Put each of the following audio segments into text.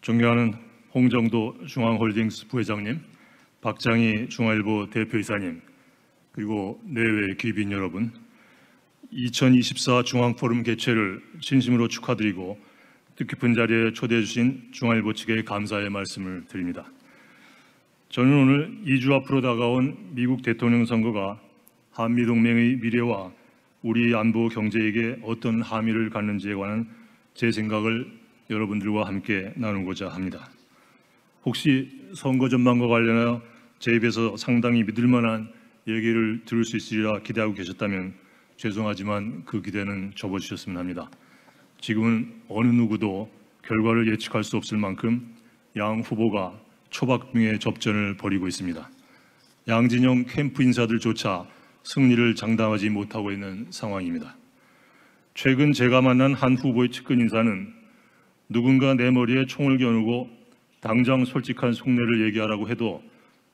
존경하는 홍정도 중앙홀딩스 부회장님, 박장희 중앙일보 대표이사님, 그리고 내외 귀빈 여러분, 2024 중앙포럼 개최를 진심으로 축하드리고 뜻깊은 자리에 초대해 주신 중앙일보 측에 감사의 말씀을 드립니다. 저는 오늘 2주 앞으로 다가온 미국 대통령 선거가 한미동맹의 미래와 우리 안보 경제에게 어떤 함의를 갖는지에 관한 제 생각을 여러분들과 함께 나누고자 합니다. 혹시 선거 전망과 관련하여 제 입에서 상당히 믿을만한 얘기를 들을 수 있으리라 기대하고 계셨다면 죄송하지만 그 기대는 접어주셨으면 합니다. 지금은 어느 누구도 결과를 예측할 수 없을 만큼 양 후보가 초박빙의 접전을 벌이고 있습니다. 양 진영 캠프 인사들조차 승리를 장담하지 못하고 있는 상황입니다. 최근 제가 만난 한 후보의 측근 인사는 누군가 내 머리에 총을 겨누고 당장 솔직한 속내를 얘기하라고 해도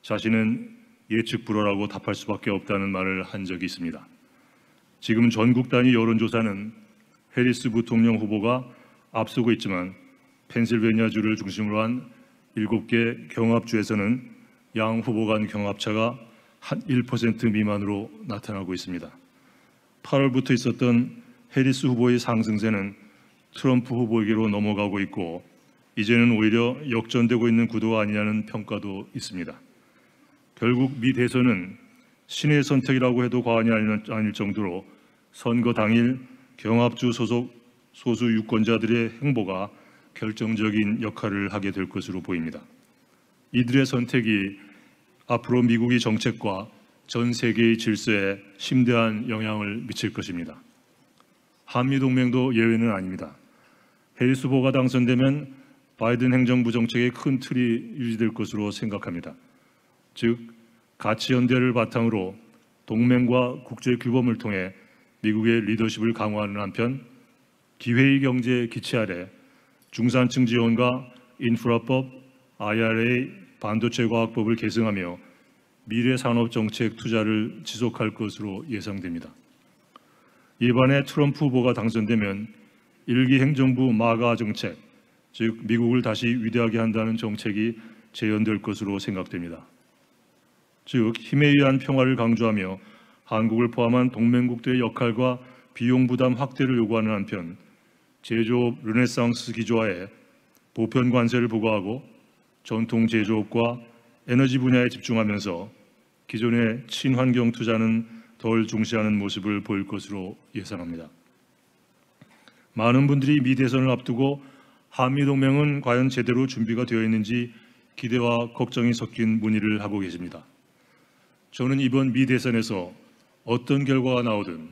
자신은 예측 불허라고 답할 수밖에 없다는 말을 한 적이 있습니다. 지금 전국 단위 여론조사는 해리스 부통령 후보가 앞서고 있지만 펜실베니아주를 중심으로 한 7개 경합주에서는 양 후보 간 경합차가 한 1% 미만으로 나타나고 있습니다. 8월부터 있었던 해리스 후보의 상승세는 트럼프 후보에게로 넘어가고 있고 이제는 오히려 역전되고 있는 구도가 아니냐는 평가도 있습니다. 결국 미 대선은 신의 선택이라고 해도 과언이 아닐 정도로 선거 당일 경합주 소속 소수 유권자들의 행보가 결정적인 역할을 하게 될 것으로 보입니다. 이들의 선택이 앞으로 미국의 정책과 전 세계의 질서에 심대한 영향을 미칠 것입니다. 한미동맹도 예외는 아닙니다. 해리스 후보가 당선되면 바이든 행정부 정책의 큰 틀이 유지될 것으로 생각합니다. 즉, 가치 연대를 바탕으로 동맹과 국제 규범을 통해 미국의 리더십을 강화하는 한편 기회의 경제 기치 아래 중산층 지원과 인프라법, IRA, 반도체 과학법을 계승하며 미래 산업 정책 투자를 지속할 것으로 예상됩니다. 이에 반해 트럼프 후보가 당선되면 1기 행정부 마가 정책, 즉 미국을 다시 위대하게 한다는 정책이 재현될 것으로 생각됩니다. 즉 힘에 의한 평화를 강조하며 한국을 포함한 동맹국들의 역할과 비용 부담 확대를 요구하는 한편 제조업 르네상스 기조하에 보편 관세를 부과하고 전통 제조업과 에너지 분야에 집중하면서 기존의 친환경 투자는 덜 중시하는 모습을 보일 것으로 예상합니다. 많은 분들이 미 대선을 앞두고 한미동맹은 과연 제대로 준비가 되어 있는지 기대와 걱정이 섞인 문의를 하고 계십니다. 저는 이번 미 대선에서 어떤 결과가 나오든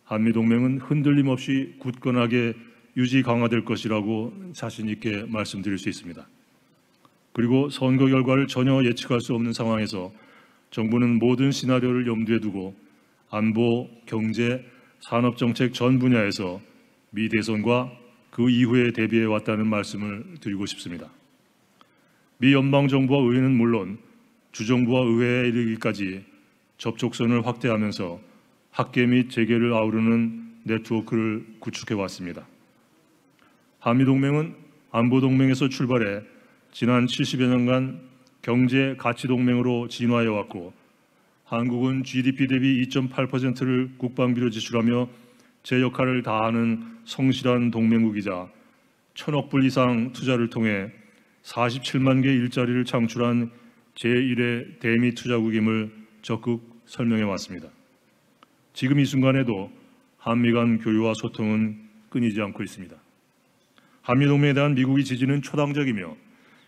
한미동맹은 흔들림 없이 굳건하게 유지 강화될 것이라고 자신 있게 말씀드릴 수 있습니다. 그리고 선거 결과를 전혀 예측할 수 없는 상황에서 정부는 모든 시나리오를 염두에 두고 안보, 경제, 산업정책 전 분야에서 미 대선과 그 이후에 대비해 왔다는 말씀을 드리고 싶습니다. 미 연방정부와 의회는 물론 주정부와 의회에 이르기까지 접촉선을 확대하면서 학계 및 재계를 아우르는 네트워크를 구축해 왔습니다. 한미동맹은 안보동맹에서 출발해 지난 70여 년간 경제 가치동맹으로 진화해 왔고 한국은 GDP 대비 2.8%를 국방비로 지출하며 제 역할을 다하는 성실한 동맹국이자 1,000억 불 이상 투자를 통해 47만 개 일자리를 창출한 제1의 대미 투자국임을 적극 설명해 왔습니다. 지금 이 순간에도 한미 간 교류와 소통은 끊이지 않고 있습니다. 한미동맹에 대한 미국의 지지는 초당적이며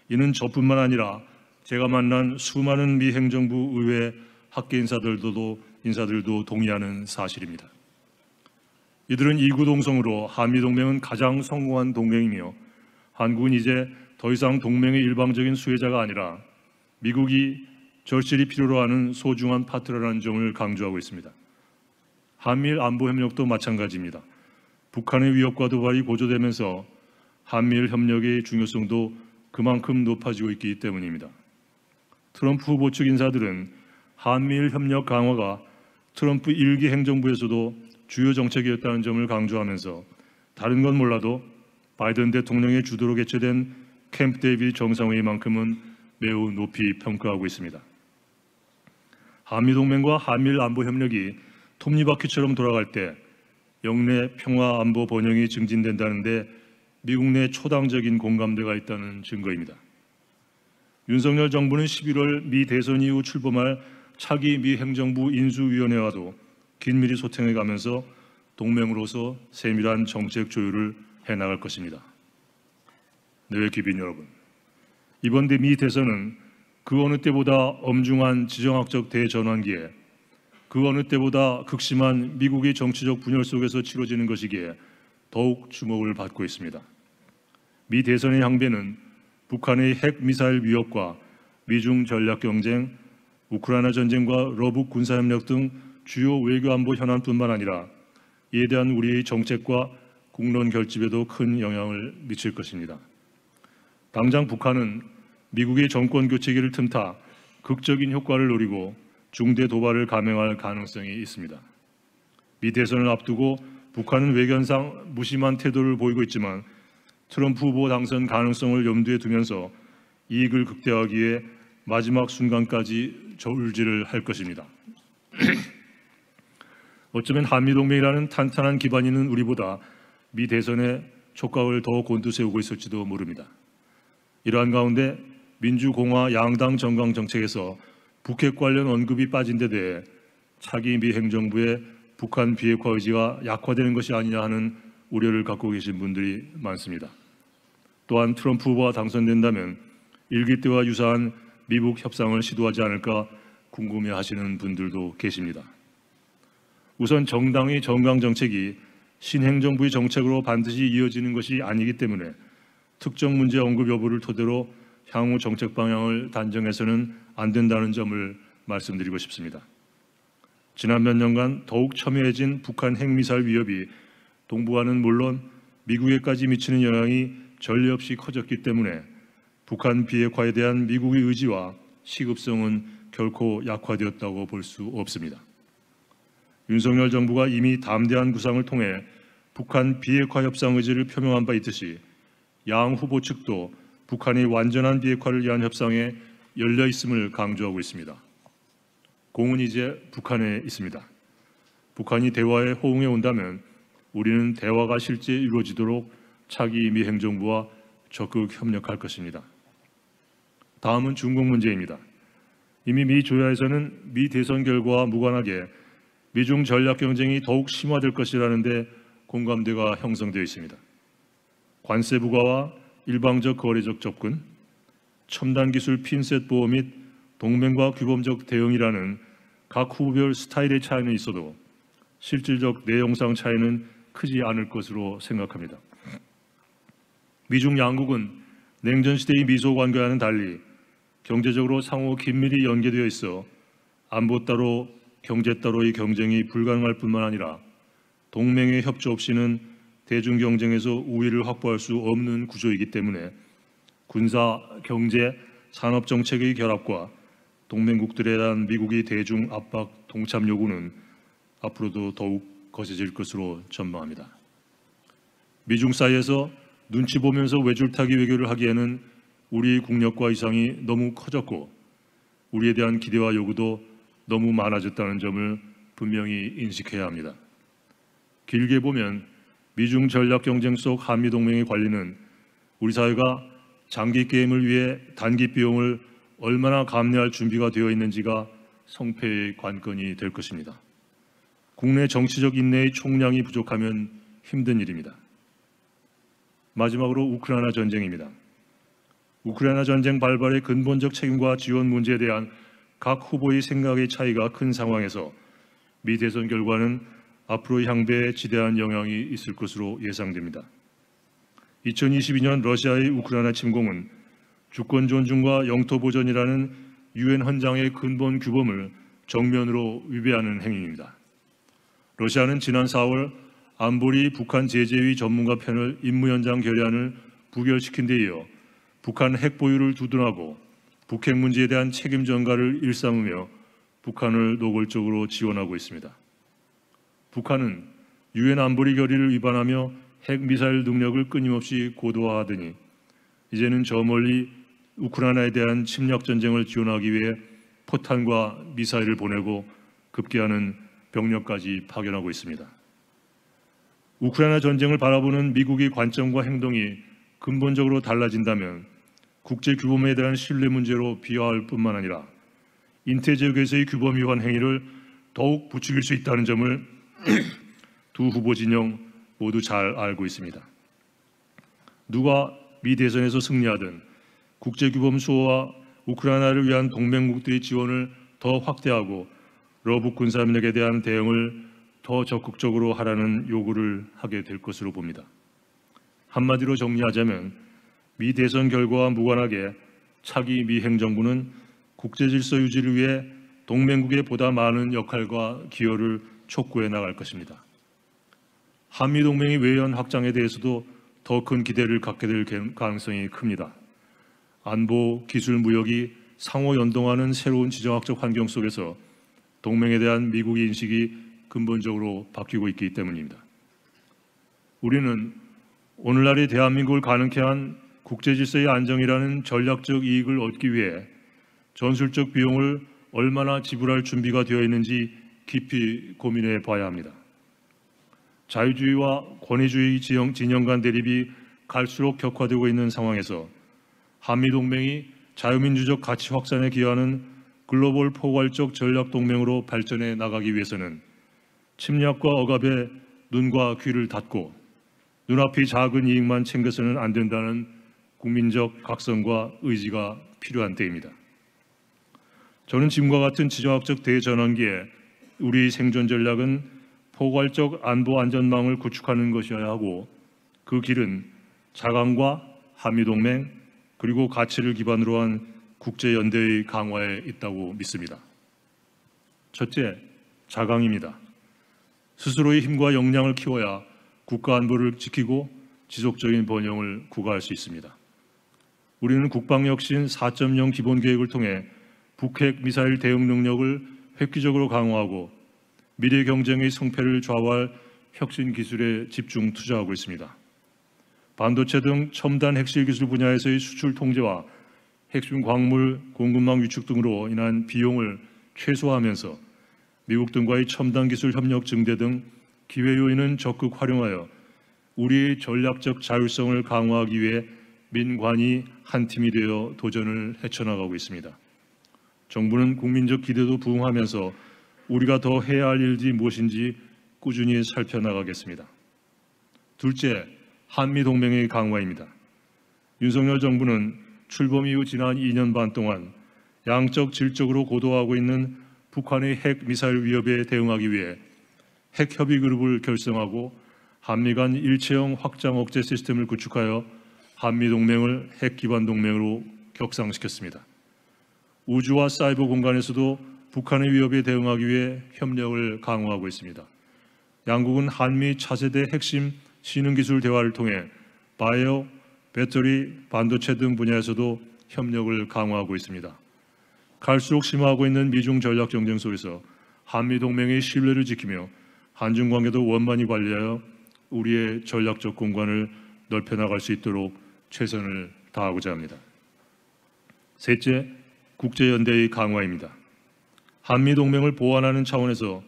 이는 저뿐만 아니라 제가 만난 수많은 미 행정부 의회 학계 인사들도 동의하는 사실입니다. 이들은 이구동성으로 한미동맹은 가장 성공한 동맹이며 한국은 이제 더 이상 동맹의 일방적인 수혜자가 아니라 미국이 절실히 필요로 하는 소중한 파트너라는 점을 강조하고 있습니다. 한미일 안보협력도 마찬가지입니다. 북한의 위협과 도발이 고조되면서 한미일 협력의 중요성도 그만큼 높아지고 있기 때문입니다. 트럼프 후보 측 인사들은 한미일 협력 강화가 트럼프 1기 행정부에서도 주요 정책이었다는 점을 강조하면서 다른 건 몰라도 바이든 대통령의 주도로 개최된 캠프 데이비드 정상회의만큼은 매우 높이 평가하고 있습니다. 한미동맹과 한미일 안보 협력이 톱니바퀴처럼 돌아갈 때 영내 평화 안보 번영이 증진된다는데 미국 내 초당적인 공감대가 있다는 증거입니다. 윤석열 정부는 11월 미 대선 이후 출범할 차기 미 행정부 인수위원회와도 긴밀히 소통해 가면서 동맹으로서 세밀한 정책 조율을 해나갈 것입니다. 내외 귀빈 여러분, 이번 미 대선은 그 어느 때보다 엄중한 지정학적 대전환기에 그 어느 때보다 극심한 미국의 정치적 분열 속에서 치러지는 것이기에 더욱 주목을 받고 있습니다. 미 대선의 향배는 북한의 핵미사일 위협과 미중 전략 경쟁, 우크라이나 전쟁과 러북 군사협력 등 주요 외교안보 현안뿐만 아니라 이에 대한 우리의 정책과 국론 결집에도 큰 영향을 미칠 것입니다. 당장 북한은 미국의 정권 교체기를 틈타 극적인 효과를 노리고 중대 도발을 감행할 가능성이 있습니다. 미 대선을 앞두고 북한은 외견상 무심한 태도를 보이고 있지만 트럼프 후보 당선 가능성을 염두에 두면서 이익을 극대화하기 위해 마지막 순간까지 저울질을 할 것입니다. 어쩌면 한미동맹이라는 탄탄한 기반이 있는 우리보다 미 대선의 촉각을 더 곤두세우고 있을지도 모릅니다. 이러한 가운데 민주공화 양당 정강 정책에서 북핵 관련 언급이 빠진 데 대해 차기 미 행정부의 북한 비핵화 의지가 약화되는 것이 아니냐 하는 우려를 갖고 계신 분들이 많습니다. 또한 트럼프 후보가 당선된다면 일기 때와 유사한 미북 협상을 시도하지 않을까 궁금해하시는 분들도 계십니다. 우선 정당의 정강 정책이 신행정부의 정책으로 반드시 이어지는 것이 아니기 때문에 특정 문제 언급 여부를 토대로 향후 정책 방향을 단정해서는 안 된다는 점을 말씀드리고 싶습니다. 지난 몇 년간 더욱 첨예해진 북한 핵미사일 위협이 동북아는 물론 미국에까지 미치는 영향이 전례 없이 커졌기 때문에 북한 비핵화에 대한 미국의 의지와 시급성은 결코 약화되었다고 볼 수 없습니다. 윤석열 정부가 이미 담대한 구상을 통해 북한 비핵화 협상 의지를 표명한 바 있듯이 양 후보 측도 북한이 완전한 비핵화를 위한 협상에 열려 있음을 강조하고 있습니다. 공은 이제 북한에 있습니다. 북한이 대화에 호응해 온다면 우리는 대화가 실제 이루어지도록 차기 미 행정부와 적극 협력할 것입니다. 다음은 중국 문제입니다. 이미 미 조야에서는 미 대선 결과와 무관하게 미중 전략 경쟁이 더욱 심화될 것이라는데 공감대가 형성되어 있습니다. 관세 부과와 일방적 거래적 접근, 첨단 기술 핀셋 보호 및 동맹과 규범적 대응이라는 각 후보별 스타일의 차이는 있어도 실질적 내용상 차이는 크지 않을 것으로 생각합니다. 미중 양국은 냉전 시대의 미소 관계와는 달리 경제적으로 상호 긴밀히 연계되어 있어 안보 따로 경제 따로의 경쟁이 불가능할 뿐만 아니라 동맹의 협조 없이는 대중 경쟁에서 우위를 확보할 수 없는 구조이기 때문에 군사, 경제, 산업 정책의 결합과 동맹국들에 대한 미국의 대중 압박 동참 요구는 앞으로도 더욱 거세질 것으로 전망합니다. 미중 사이에서 눈치 보면서 외줄타기 외교를 하기에는 우리 국력과 위상이 너무 커졌고 우리에 대한 기대와 요구도 너무 많아졌다는 점을 분명히 인식해야 합니다. 길게 보면 미중 전략 경쟁 속 한미동맹의 관리는 우리 사회가 장기 게임을 위해 단기 비용을 얼마나 감내할 준비가 되어 있는지가 성패의 관건이 될 것입니다. 국내 정치적 인내의 총량이 부족하면 힘든 일입니다. 마지막으로 우크라이나 전쟁입니다. 우크라이나 전쟁 발발의 근본적 책임과 지원 문제에 대한 각 후보의 생각의 차이가 큰 상황에서 미 대선 결과는 앞으로의 향배에 지대한 영향이 있을 것으로 예상됩니다. 2022년 러시아의 우크라이나 침공은 주권 존중과 영토 보전이라는 유엔 헌장의 근본 규범을 정면으로 위배하는 행위입니다. 러시아는 지난 4월 안보리 북한 제재위 전문가 패널 임무 현장 결의안을 부결시킨 데 이어 북한 핵 보유를 두둔하고 북핵 문제에 대한 책임 전가를 일삼으며 북한을 노골적으로 지원하고 있습니다. 북한은 유엔 안보리 결의를 위반하며 핵미사일 능력을 끊임없이 고도화하더니 이제는 저 멀리 우크라이나에 대한 침략 전쟁을 지원하기 위해 포탄과 미사일을 보내고 급기야는 병력까지 파견하고 있습니다. 우크라이나 전쟁을 바라보는 미국의 관점과 행동이 근본적으로 달라진다면 국제 규범에 대한 신뢰 문제로 비화할 뿐만 아니라 인태 지역에서의 규범 위반 행위를 더욱 부추길 수 있다는 점을 두 후보 진영 모두 잘 알고 있습니다. 누가 미 대선에서 승리하든 국제 규범 수호와 우크라이나를 위한 동맹국들의 지원을 더 확대하고 러북 군사협력에 대한 대응을 더 적극적으로 하라는 요구를 하게 될 것으로 봅니다. 한마디로 정리하자면 미 대선 결과와 무관하게 차기 미 행정부는 국제 질서 유지를 위해 동맹국의 보다 많은 역할과 기여를 촉구해 나갈 것입니다. 한미 동맹의 외연 확장에 대해서도 더 큰 기대를 갖게 될 가능성이 큽니다. 안보, 기술, 무역이 상호 연동하는 새로운 지정학적 환경 속에서 동맹에 대한 미국의 인식이 근본적으로 바뀌고 있기 때문입니다. 우리는 오늘날의 대한민국을 가능케 한 국제 질서의 안정이라는 전략적 이익을 얻기 위해 전술적 비용을 얼마나 지불할 준비가 되어 있는지 깊이 고민해 봐야 합니다. 자유주의와 권위주의 진영 간 대립이 갈수록 격화되고 있는 상황에서 한미동맹이 자유민주적 가치 확산에 기여하는 글로벌 포괄적 전략동맹으로 발전해 나가기 위해서는 침략과 억압에 눈과 귀를 닫고 눈앞의 작은 이익만 챙겨서는 안 된다는 국민적 각성과 의지가 필요한 때입니다. 저는 지금과 같은 지정학적 대전환기에 우리 생존 전략은 포괄적 안보 안전망을 구축하는 것이어야 하고 그 길은 자강과 한미동맹 그리고 가치를 기반으로 한 국제연대의 강화에 있다고 믿습니다. 첫째, 자강입니다. 스스로의 힘과 역량을 키워야 국가 안보를 지키고 지속적인 번영을 구가할 수 있습니다. 우리는 국방혁신 4.0 기본계획을 통해 북핵 미사일 대응 능력을 획기적으로 강화하고 미래 경쟁의 성패를 좌우할 혁신 기술에 집중 투자하고 있습니다. 반도체 등 첨단 핵실 기술 분야에서의 수출 통제와 핵심 광물 공급망 위축 등으로 인한 비용을 최소화하면서 미국 등과의 첨단 기술 협력 증대 등 기회 요인은 적극 활용하여 우리의 전략적 자율성을 강화하기 위해 민관이 한 팀이 되어 도전을 헤쳐나가고 있습니다. 정부는 국민적 기대도 부응하면서 우리가 더 해야 할 일이 무엇인지 꾸준히 살펴나가겠습니다. 둘째, 한미동맹의 강화입니다. 윤석열 정부는 출범 이후 지난 2년 반 동안 양적 질적으로 고도화하고 있는 북한의 핵 미사일 위협에 대응하기 위해 핵협의 그룹을 결성하고 한미 간 일체형 확장 억제 시스템을 구축하여 한미동맹을 핵 기반 동맹으로 격상시켰습니다. 우주와 사이버 공간에서도 북한의 위협에 대응하기 위해 협력을 강화하고 있습니다. 양국은 한미 차세대 핵심 신흥기술 대화를 통해 바이오, 배터리, 반도체 등 분야에서도 협력을 강화하고 있습니다. 갈수록 심화하고 있는 미중 전략 경쟁 속에서 한미동맹의 신뢰를 지키며 한중 관계도 원만히 관리하여 우리의 전략적 공간을 넓혀나갈 수 있도록 최선을 다하고자 합니다. 셋째, 국제연대의 강화입니다. 한미동맹을 보완하는 차원에서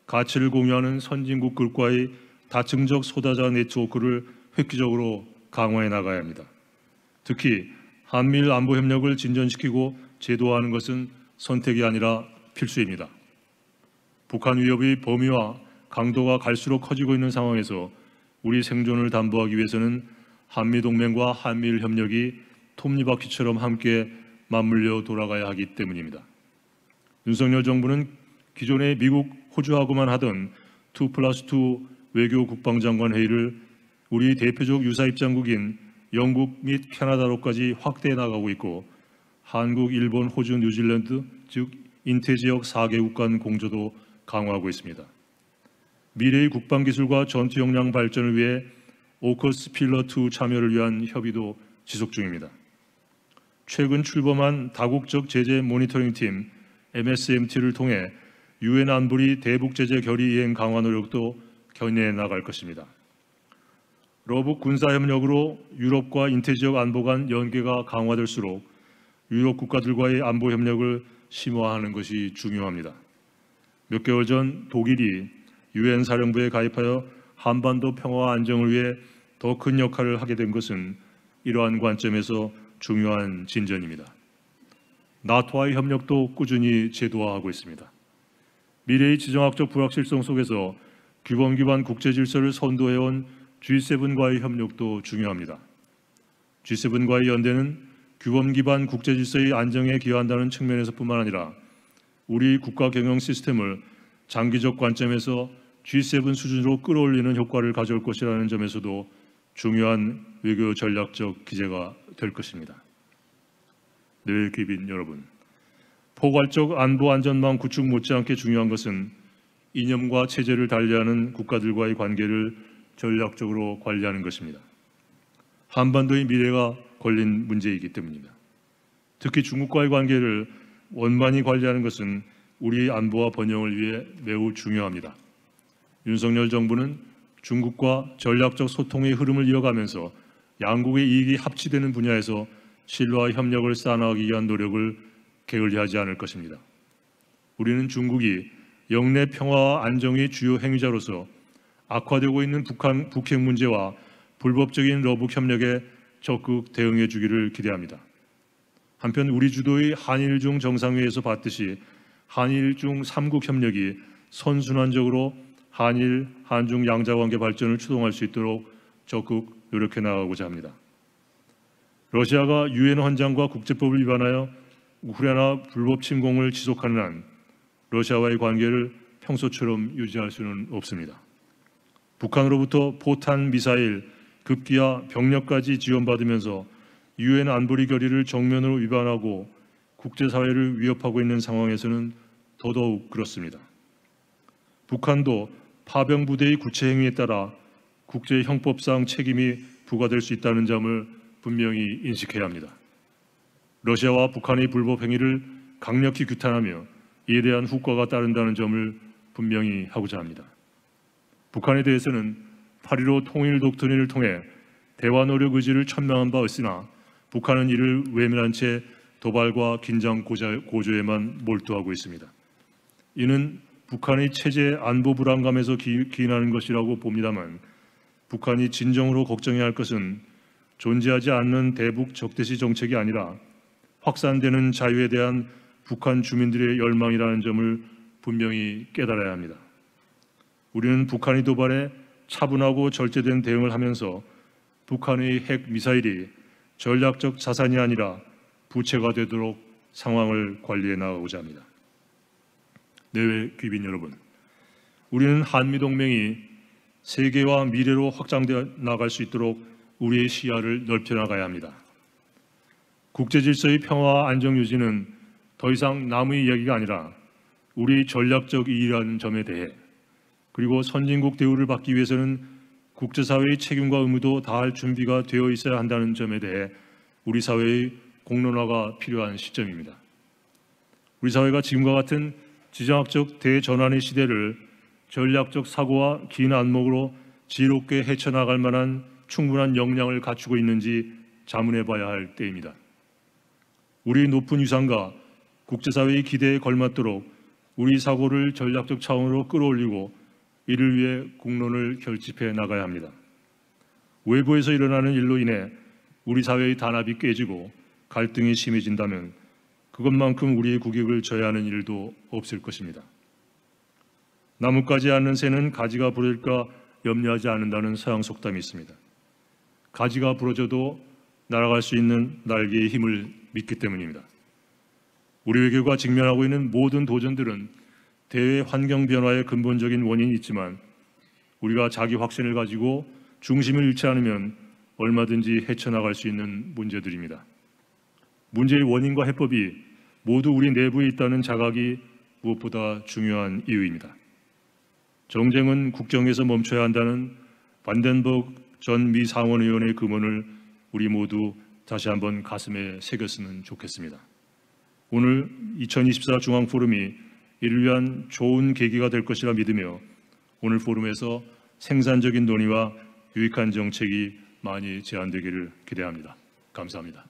가치를 공유하는 선진국들과의 다층적 소다자 네트워크를 획기적으로 강화해 나가야 합니다. 특히 한미일 안보 협력을 진전시키고 제도화하는 것은 선택이 아니라 필수입니다. 북한 위협의 범위와 강도가 갈수록 커지고 있는 상황에서 우리 생존을 담보하기 위해서는 한미동맹과 한미일 협력이 톱니바퀴처럼 함께 맞물려 돌아가야 하기 때문입니다. 윤석열 정부는 기존의 미국, 호주하고만 하던 2+2 외교 국방장관 회의를 우리 대표적 유사 입장국인 영국 및 캐나다로까지 확대해 나가고 있고 한국, 일본, 호주, 뉴질랜드 즉 인태지역 4개국 간 공조도 강화하고 있습니다. 미래의 국방기술과 전투 역량 발전을 위해 오커스 필러2 참여를 위한 협의도 지속 중입니다. 최근 출범한 다국적 제재 모니터링팀 MSMT를 통해 유엔 안보리 대북 제재 결의 이행 강화 노력도 견인해 나갈 것입니다. 러북 군사협력으로 유럽과 인태지역 안보 간 연계가 강화될수록 유럽 국가들과의 안보 협력을 심화하는 것이 중요합니다. 몇 개월 전 독일이 유엔 사령부에 가입하여 한반도 평화와 안정을 위해 더 큰 역할을 하게 된 것은 이러한 관점에서 중요한 진전입니다. 나토와의 협력도 꾸준히 제도화하고 있습니다. 미래의 지정학적 불확실성 속에서 규범 기반 국제 질서를 선도해온 G7과의 협력도 중요합니다. G7과의 연대는 규범 기반 국제 질서의 안정에 기여한다는 측면에서뿐만 아니라 우리 국가 경영 시스템을 장기적 관점에서 G7 수준으로 끌어올리는 효과를 가져올 것이라는 점에서도 중요한 외교 전략적 기제가 될 것입니다. 내외 귀빈 여러분, 포괄적 안보 안전망 구축 못지않게 중요한 것은 이념과 체제를 달리하는 국가들과의 관계를 전략적으로 관리하는 것입니다. 한반도의 미래가 걸린 문제이기 때문입니다. 특히 중국과의 관계를 원만히 관리하는 것은 우리의 안보와 번영을 위해 매우 중요합니다. 윤석열 정부는 중국과 전략적 소통의 흐름을 이어가면서 양국의 이익이 합치되는 분야에서 신뢰와 협력을 쌓아나가기 위한 노력을 게을리하지 않을 것입니다. 우리는 중국이 영내 평화와 안정의 주요 행위자로서 악화되고 있는 북핵 문제와 불법적인 러북 협력에 적극 대응해 주기를 기대합니다. 한편 우리 주도의 한일중 정상회의에서 봤듯이 한일중 3국 협력이 선순환적으로 한일, 한중 양자관계 발전을 추동할 수 있도록 적극 노력해 나가고자 합니다. 러시아가 유엔 헌장과 국제법을 위반하여 우크라이나 불법 침공을 지속하는 한 러시아와의 관계를 평소처럼 유지할 수는 없습니다. 북한으로부터 포탄, 미사일, 급기야 병력까지 지원받으면서 유엔 안보리 결의를 정면으로 위반하고 국제사회를 위협하고 있는 상황에서는 더더욱 그렇습니다. 북한도 파병 부대의 구체 행위에 따라 국제 형법상 책임이 부과될 수 있다는 점을 분명히 인식해야 합니다. 러시아와 북한의 불법 행위를 강력히 규탄하며 이에 대한 후과가 따른다는 점을 분명히 하고자 합니다. 북한에 대해서는 8.15 통일 독트린을 통해 대화 노력 의지를 천명한 바 있으나 북한은 이를 외면한 채 도발과 긴장 고조에만 몰두하고 있습니다. 이는 북한의 체제 안보 불안감에서 기인하는 것이라고 봅니다만 북한이 진정으로 걱정해야 할 것은 존재하지 않는 대북 적대시 정책이 아니라 확산되는 자유에 대한 북한 주민들의 열망이라는 점을 분명히 깨달아야 합니다. 우리는 북한의 도발에 차분하고 절제된 대응을 하면서 북한의 핵 미사일이 전략적 자산이 아니라 부채가 되도록 상황을 관리해 나가고자 합니다. 내외 귀빈 여러분, 우리는 한미동맹이 세계와 미래로 확장되어 나갈 수 있도록 우리의 시야를 넓혀 나가야 합니다. 국제질서의 평화와 안정 유지는 더 이상 남의 이야기가 아니라 우리 전략적 이익이라는 점에 대해, 그리고 선진국 대우를 받기 위해서는 국제사회의 책임과 의무도 다할 준비가 되어 있어야 한다는 점에 대해 우리 사회의 공론화가 필요한 시점입니다. 우리 사회가 지금과 같은 지정학적 대전환의 시대를 전략적 사고와 긴 안목으로 지혜롭게 헤쳐나갈 만한 충분한 역량을 갖추고 있는지 자문해 봐야 할 때입니다. 우리 높은 위상과 국제사회의 기대에 걸맞도록 우리 사고를 전략적 차원으로 끌어올리고 이를 위해 국론을 결집해 나가야 합니다. 외부에서 일어나는 일로 인해 우리 사회의 단합이 깨지고 갈등이 심해진다면 그것만큼 우리의 국익을 저해하는 일도 없을 것입니다. 나뭇가지 않는 새는 가지가 부러질까 염려하지 않는다는 서양 속담이 있습니다. 가지가 부러져도 날아갈 수 있는 날개의 힘을 믿기 때문입니다. 우리 외교가 직면하고 있는 모든 도전들은 대외 환경 변화의 근본적인 원인이 있지만 우리가 자기 확신을 가지고 중심을 잃지 않으면 얼마든지 헤쳐나갈 수 있는 문제들입니다. 문제의 원인과 해법이 모두 우리 내부에 있다는 자각이 무엇보다 중요한 이유입니다. 정쟁은 국경에서 멈춰야 한다는 반덴버그 전 미 상원의원의 금언을 우리 모두 다시 한번 가슴에 새겼으면 좋겠습니다. 오늘 2024 중앙포럼이 이를 위한 좋은 계기가 될 것이라 믿으며 오늘 포럼에서 생산적인 논의와 유익한 정책이 많이 제안되기를 기대합니다. 감사합니다.